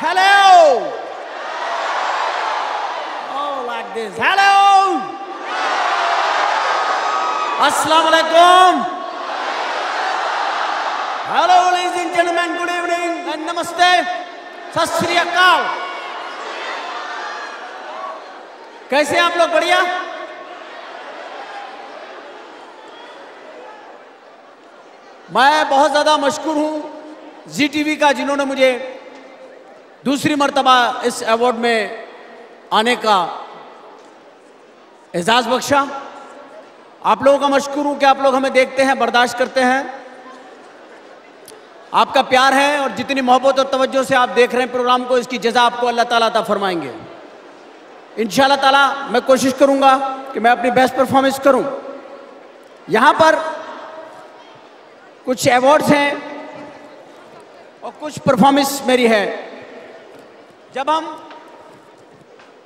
Hello. Oh, like this. Hello. Assalamu alaikum. Hello, ladies and gentlemen. Good evening and namaste. Sat Shri Akal. कैसे हैं आप लोग? बढ़िया? मैं बहुत ज़्यादा मशकूर हूँ जी टीवी का, जिन्होंने मुझे दूसरी मर्तबा इस अवार्ड में आने का एजाज़ बख्शा। आप लोगों का मशकूर हूँ कि आप लोग हमें देखते हैं, बर्दाश्त करते हैं। आपका प्यार है और जितनी मोहब्बत और तवज्जो से आप देख रहे हैं प्रोग्राम को, इसकी जज़ा आपको अल्लाह ताला अता फरमाएंगे। इंशाअल्लाह ताला मैं कोशिश करूँगा कि मैं अपनी बेस्ट परफॉर्मेंस करूँ। यहाँ पर कुछ अवार्ड्स हैं और कुछ परफॉर्मेंस मेरी है। जब हम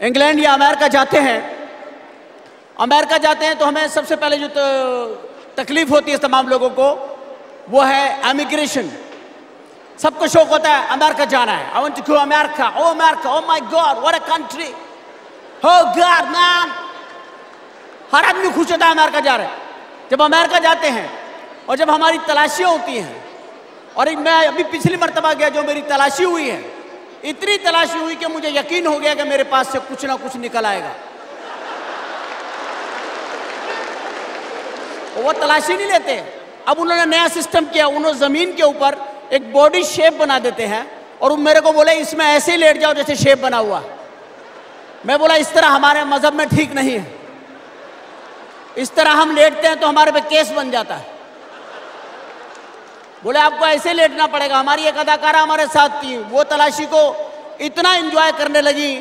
इंग्लैंड या अमेरिका जाते हैं तो हमें सबसे पहले जो तकलीफ होती है तमाम लोगों को, वो है इमिग्रेशन। सबको शौक होता है अमेरिका जाना है। I want to go America, oh my god, what a country, oh god man. हर आदमी खुश होता है अमेरिका जा रहे हैं। जब अमेरिका जाते हैं और जब हमारी तलाशियाँ होती हैं, और मैं अभी पिछली मर्तबा गया, जो मेरी तलाशी हुई है, इतनी तलाशी हुई कि मुझे यकीन हो गया कि मेरे पास से कुछ ना कुछ निकल आएगा। वो तलाशी नहीं लेते। अब उन्होंने नया सिस्टम किया, उन्होंने ज़मीन के ऊपर एक बॉडी शेप बना देते हैं और वो मेरे को बोले इसमें ऐसे ही लेट जाओ जैसे शेप बना हुआ। मैं बोला इस तरह हमारे मजहब में ठीक नहीं है। इस तरह हम लेटते हैं तो हमारे पे केस बन जाता है। बोले आपको ऐसे लेटना पड़ेगा। हमारी एक अदाकारा हमारे साथ थी, वो तलाशी को इतना एंजॉय करने लगी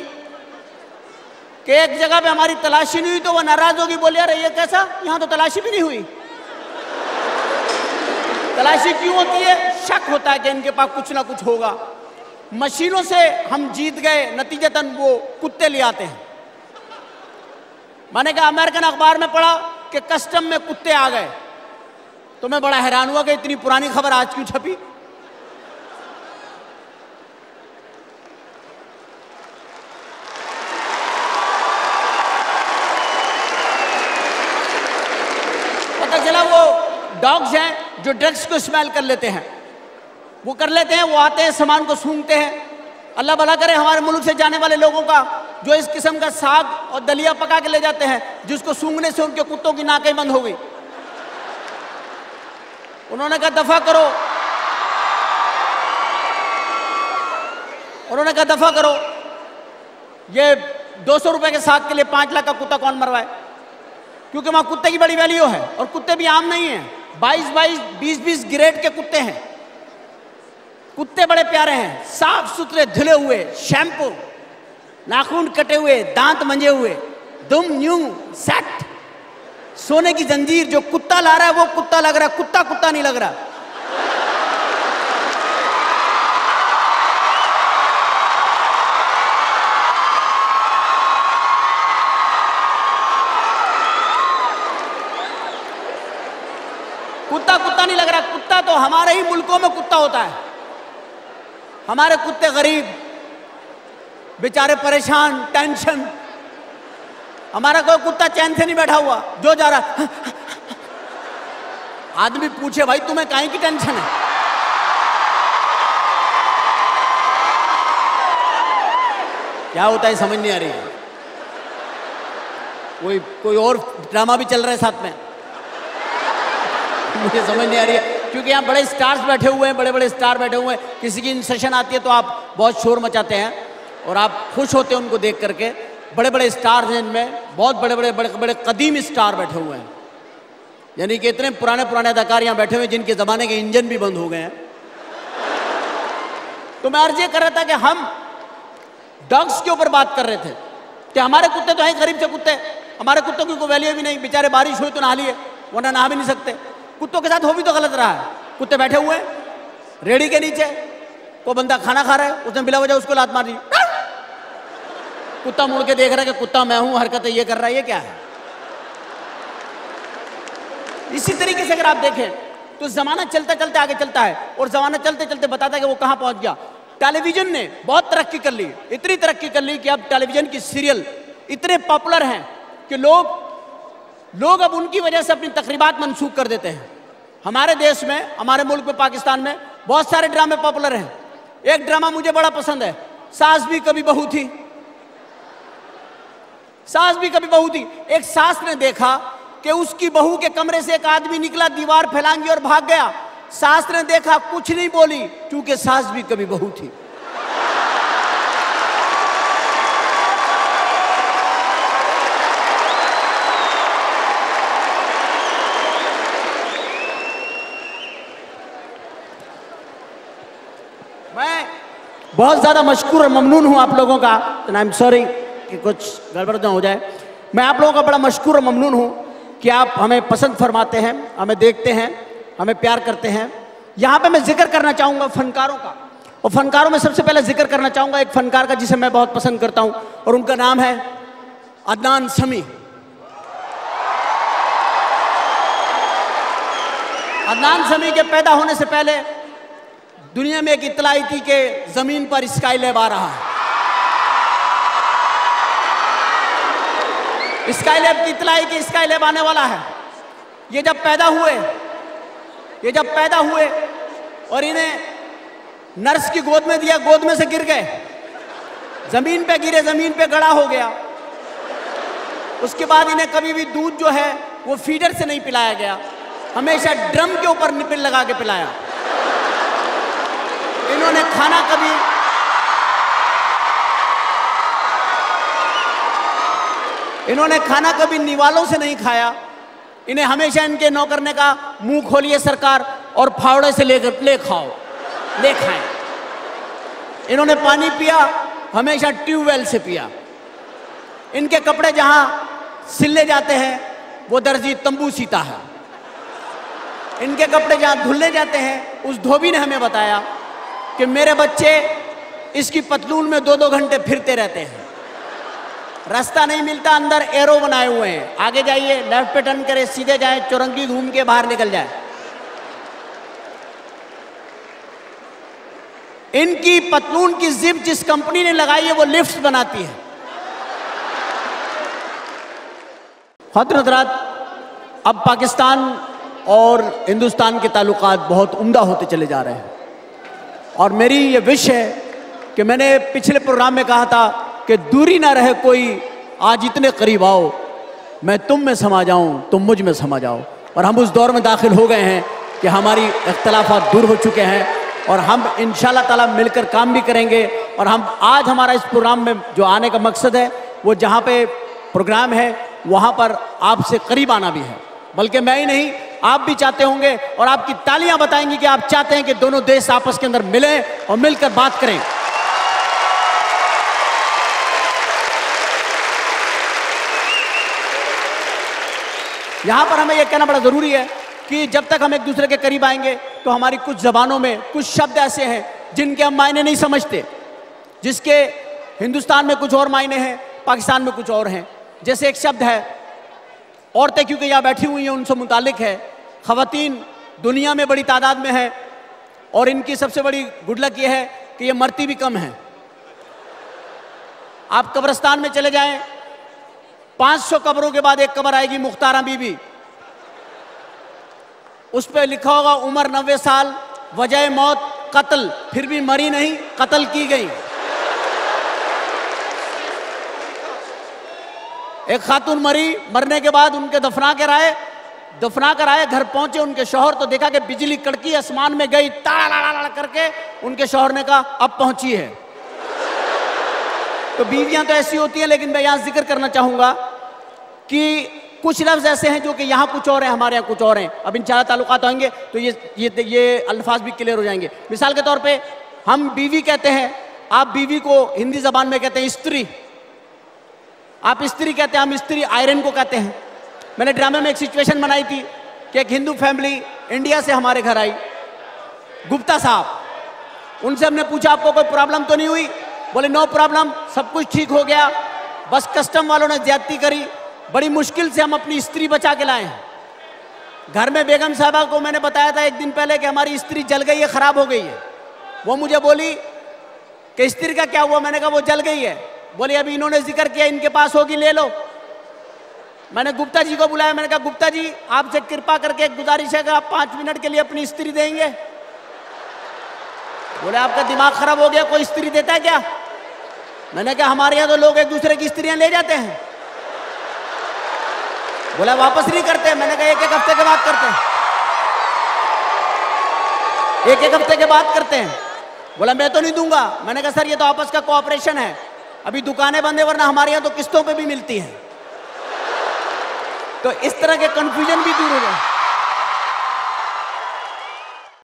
कि एक जगह पे हमारी तलाशी नहीं हुई तो वो नाराज होगी, बोले अरे ये कैसा, यहाँ तो तलाशी भी नहीं हुई। तलाशी क्यों होती है? शक होता है कि इनके पास कुछ ना कुछ होगा। मशीनों से हम जीत गए, नतीजतन वो कुत्ते ले आते हैं। मैंने कहा अमेरिकन अखबार में पढ़ा कि कस्टम में कुत्ते आ गए, तो मैं बड़ा हैरान हुआ कि इतनी पुरानी खबर आज क्यों छपी। पता चला वो डॉग्स हैं जो ड्रग्स को स्मेल कर लेते हैं। वो कर लेते हैं, वो आते हैं, सामान को सूंघते हैं। अल्लाह भला करे हमारे मुल्क से जाने वाले लोगों का, जो इस किस्म का साग और दलिया पका के ले जाते हैं, जिसको सूंघने से उनके कुत्तों की नाकें बंद हो गई। उन्होंने कहा दफा करो, उन्होंने कहा दफा करो। ये 200 रुपए के साग के लिए 5 लाख का कुत्ता कौन मरवाए? क्योंकि वहां कुत्ते की बड़ी वैल्यू है और कुत्ते भी आम नहीं है। 22-22, 20-20 ग्रेड के कुत्ते हैं। कुत्ते बड़े प्यारे हैं, साफ सुथरे, धुले हुए, शैम्पू, नाखून कटे हुए, दांत मंजे हुए, दुम न्यू सेट, सोने की जंजीर। जो कुत्ता ला रहा है वो कुत्ता लग रहा है, कुत्ता नहीं लग रहा। कुत्ता नहीं लग रहा। कुत्ता तो हमारे ही मुल्कों में कुत्ता होता है। हमारे कुत्ते गरीब, बेचारे परेशान, टेंशन। हमारा कोई कुत्ता चैन से नहीं बैठा हुआ, जो जा रहा। आदमी पूछे भाई तुम्हें काहे की टेंशन है? क्या होता है समझ नहीं आ रही है। कोई और ड्रामा भी चल रहा है साथ में, मुझे समझ नहीं आ रही है। क्योंकि यहाँ बड़े स्टार्स बैठे हुए हैं, बड़े स्टार बैठे हुए हैं। किसी की सेशन आती है तो आप बहुत शोर मचाते हैं और आप खुश होते हैं उनको देख करके। बड़े स्टार्स हैं, इनमें बहुत बड़े कदीम स्टार बैठे हुए हैं। यानी कि इतने पुराने अदाकार यहाँ बैठे हुए हैं जिनके ज़माने के इंजन भी बंद हो गए हैं। तो मैं अर्ज ये कर रहा था कि हम डॉग्स के ऊपर बात कर रहे थे कि हमारे कुत्ते तो हैं गरीब से कुत्ते। हमारे कुत्तों की कोई वैल्यू भी नहीं। बेचारे बारिश हुई तो नहा लिए, वरना नहा भी नहीं सकते। कुत्तों के साथ हो भी तो गलत रहा है। कुत्ते बैठे हुए हैं रेडी के नीचे, कोई बंदा खाना खा रहा है, उसने बिला वजह उसको लात मार दी। कुत्ता मुड़ के देख रहा है कि कुत्ता मैं हूं, हरकतें ये कर रहा है, ये क्या है? इसी तरीके से अगर आप देखें तो जमाना चलते चलते आगे चलता है और जमाना चलते चलते बताता है कि वो कहां पहुंच गया। टेलीविजन ने बहुत तरक्की कर ली, इतनी तरक्की कर ली कि अब टेलीविजन की सीरियल इतने पॉपुलर हैं कि लोग अब उनकी वजह से अपनी तकरीबात मंसूख कर देते हैं। हमारे देश में, हमारे मुल्क में, पाकिस्तान में बहुत सारे ड्रामे पॉपुलर हैं। एक ड्रामा मुझे बड़ा पसंद है, सास भी कभी बहू थी। सास भी कभी बहू थी। एक सास ने देखा कि उसकी बहू के कमरे से एक आदमी निकला, दीवार फैलांगी और भाग गया। सास ने देखा, कुछ नहीं बोली, क्योंकि सास भी कभी बहू थी। मैं बहुत ज्यादा मशकूर और ममनून हूं आप लोगों का। आई एम सॉरी कि कुछ गड़बड़ ना हो जाए। मैं आप लोगों का बड़ा मशकूर और ममनून हूं कि आप हमें पसंद फरमाते हैं, हमें देखते हैं, हमें प्यार करते हैं। यहाँ पे मैं जिक्र करना चाहूँगा फनकारों का, और फनकारों में सबसे पहले जिक्र करना चाहूँगा एक फनकार का जिसे मैं बहुत पसंद करता हूँ, और उनका नाम है अदनान समी। अदनान समी के पैदा होने से पहले दुनिया में एक इत्तला आई थी कि जमीन पर स्काई लैब आ रहा है। स्काई लैब की इत्तला आई कि स्काई लैब आने वाला है। ये जब पैदा हुए और इन्हें नर्स की गोद में दिया, गोद में से गिर गए, जमीन पे गिरे, जमीन पे गड़ा हो गया। उसके बाद इन्हें कभी भी दूध जो है वो फीडर से नहीं पिलाया गया, हमेशा ड्रम के ऊपर निपिल लगा के पिलाया। इन्होंने खाना कभी निवालों से नहीं खाया। इन्हें हमेशा इनके नौकर ने कहा, मुंह खोलिए सरकार और फावड़े से ले खाएं। इन्होंने पानी पिया हमेशा ट्यूबवेल से पिया। इनके कपड़े जहां सिले जाते हैं वो दर्जी तंबू सीता है। इनके कपड़े जहां धुलने जाते हैं, उस धोबी ने हमें बताया कि मेरे बच्चे इसकी पतलून में 2-2 घंटे फिरते रहते हैं, रास्ता नहीं मिलता, अंदर एरो बनाए हुए हैं, आगे जाइए, लेफ्ट पे टर्न करे, सीधे जाए, चौरंगी घूम के बाहर निकल जाए। इनकी पतलून की जिप जिस कंपनी ने लगाई है वो लिफ्ट बनाती है। हज़रात, अब पाकिस्तान और हिंदुस्तान के ताल्लुकात बहुत उम्दा होते चले जा रहे हैं, और मेरी ये विश है कि मैंने पिछले प्रोग्राम में कहा था कि दूरी ना रहे कोई, आज इतने करीब आओ, मैं तुम में समा जाऊं, तुम मुझ में समा जाओ। और हम उस दौर में दाखिल हो गए हैं कि हमारी इख्तलाफात दूर हो चुके हैं, और हम इंशाअल्लाह ताला मिलकर काम भी करेंगे। और हम आज हमारा इस प्रोग्राम में जो आने का मकसद है, वो जहाँ पे प्रोग्राम है वहाँ पर आपसे करीब आना भी है। बल्कि मैं ही नहीं, आप भी चाहते होंगे, और आपकी तालियां बताएंगी कि आप चाहते हैं कि दोनों देश आपस के अंदर मिलें और मिलकर बात करें। यहां पर हमें यह कहना बड़ा जरूरी है कि जब तक हम एक दूसरे के करीब आएंगे तो हमारी कुछ जबानों में कुछ शब्द ऐसे हैं जिनके हम मायने नहीं समझते, जिसके हिंदुस्तान में कुछ और मायने हैं, पाकिस्तान में कुछ और हैं। जैसे एक शब्द है, औरतें क्योंकि यहाँ बैठी हुई हैं उनसे मुतालिक है, ख़वातीन दुनिया में बड़ी तादाद में है, और इनकी सबसे बड़ी गुड लक ये है कि ये मरती भी कम है। आप कब्रिस्तान में चले जाएं, 500 कब्रों के बाद एक कब्र आएगी मुख्तारा बीबी, उस पर लिखा होगा उम्र 90 साल, वजह मौत कत्ल, फिर भी मरी नहीं, कत्ल की गई। एक खातून मरी, मरने के बाद उनके दफना कर आए, घर पहुंचे उनके शौहर, तो देखा कि बिजली कड़की आसमान में गई, ताड़ा करके उनके शौहर ने कहा अब पहुंची है। तो बीवियां तो ऐसी होती हैं, लेकिन मैं यहां जिक्र करना चाहूंगा कि कुछ लफ्ज ऐसे हैं जो कि यहाँ कुछ और हैं, हमारे यहाँ कुछ और हैं। अब इंशाअल्लाह ताल्लुकात होंगे तो ये अल्फाज भी क्लियर हो जाएंगे। मिसाल के तौर पे हम बीवी कहते हैं, आप बीवी को हिंदी जबान में कहते हैं स्त्री, आप स्त्री कहते हैं, हम स्त्री आयरन को कहते हैं। मैंने ड्रामे में एक सिचुएशन बनाई थी कि एक हिंदू फैमिली इंडिया से हमारे घर आई, गुप्ता साहब, उनसे हमने पूछा आपको कोई प्रॉब्लम तो नहीं हुई? बोले नो प्रॉब्लम, सब कुछ ठीक हो गया, बस कस्टम वालों ने ज्यादती करी, बड़ी मुश्किल से हम अपनी स्त्री बचा के लाए हैं। घर में बेगम साहबा को मैंने बताया था एक दिन पहले कि हमारी स्त्री जल गई है, खराब हो गई है। वो मुझे बोली कि स्त्री का क्या हुआ? मैंने कहा वो जल गई है। बोले अभी इन्होंने जिक्र किया, इनके पास होगी, ले लो। मैंने गुप्ता जी को बुलाया, मैंने कहा गुप्ता जी आपसे कृपा करके एक गुजारिश है कि आप 5 मिनट के लिए अपनी स्त्री देंगे। बोले आपका दिमाग खराब हो गया, कोई स्त्री देता है क्या? मैंने कहा हमारे यहाँ तो लोग एक दूसरे की स्त्रियां ले जाते हैं। बोला वापस नहीं करते। मैंने कहा 1-1 हफ्ते के बाद करते हैं, 1-1 हफ्ते के बाद करते हैं। बोला मैं तो नहीं दूंगा। मैंने कहा सर ये तो आपस का कोऑपरेशन है, अभी दुकानें बंद है, वरना हमारे यहाँ तो किस्तों पे भी मिलती हैं। तो इस तरह के कंफ्यूजन भी दूर हो गए।